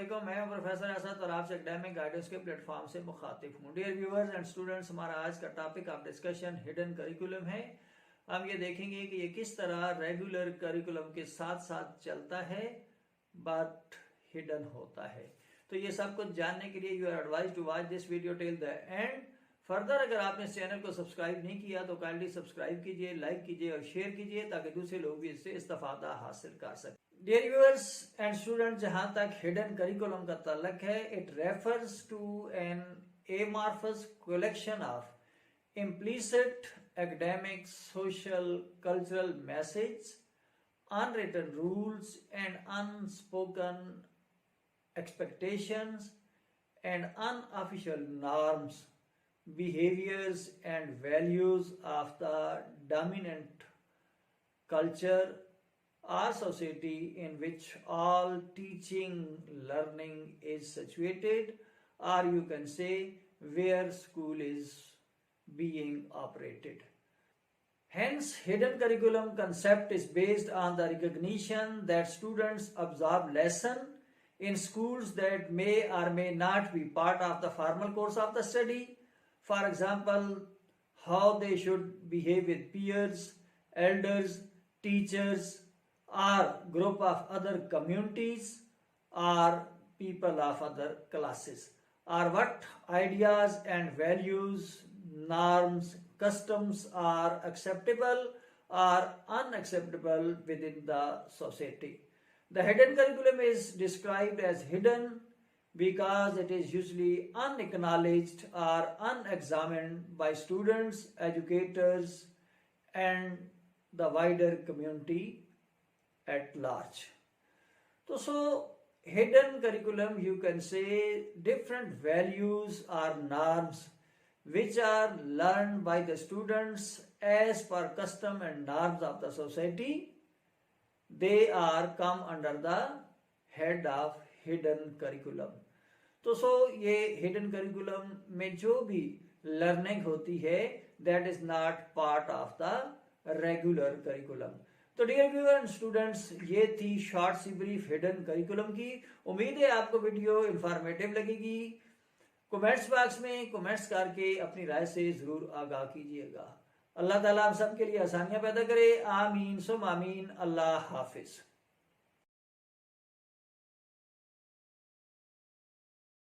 अस्सलाम, मैं हूं प्रोफेसर असद और आपसे एकेडमिक गाइडेंस के प्लेटफॉर्म से मुखातिब हूं। डियर व्यूअर्स एंड स्टूडेंट्स, हमारा आज का topic of discussion hidden curriculum है। हम ये देखेंगे कि ये किस तरह रेगुलर करिकुलम के साथ साथ चलता है बट हिडन होता है। तो ये सब कुछ जानने के लिए you are advise to watch this video till the end. Further अगर आपने इस चैनल को सब्सक्राइब नहीं किया तो काइंडली सब्सक्राइब कीजिए, लाइक कीजिए और शेयर कीजिए ताकि दूसरे लोग भी इससे इस्तेफादा हासिल कर सकें। डियर व्यूअर्स एंड स्टूडेंट, जहां तक हिडन करिकुलम का ताल्लुक है, it refers to an amorphous collection of implicit academic, social, cultural message, unwritten rules and unspoken expectations and unofficial norms, behaviors and values of the dominant culture or society in which all teaching learning is situated, or you can say where school is being operated. Hence, hidden curriculum concept is based on the recognition that students absorb lesson in schools that may or may not be part of the formal course of the study. For example, how they should behave with peers, elders, teachers, or group of other communities or people of other classes, or what ideas and values, norms, customs are acceptable or unacceptable within the society. The hidden curriculum is described as hidden because it is usually unacknowledged or unexamined by students, educators, and the wider community at large. So hidden curriculum, you can say different values or norms which are learned by the students as per custom and norms of the society. They are come under the head of hidden curriculum. तो ये hidden curriculum में जो भी learning होती है that is not part of the regular curriculum. तो dear viewer and students, ये थी शॉर्ट सी ब्रीफ हिडन करिकुलम की। उम्मीद है आपको वीडियो इंफॉर्मेटिव लगेगी। कमेंट्स बॉक्स में कमेंट्स करके अपनी राय से जरूर आगाह कीजिएगा। अल्लाह ताला हम सब के लिए आसानियां पैदा करे। आमीन सुम आमीन। अल्लाह हाफिज।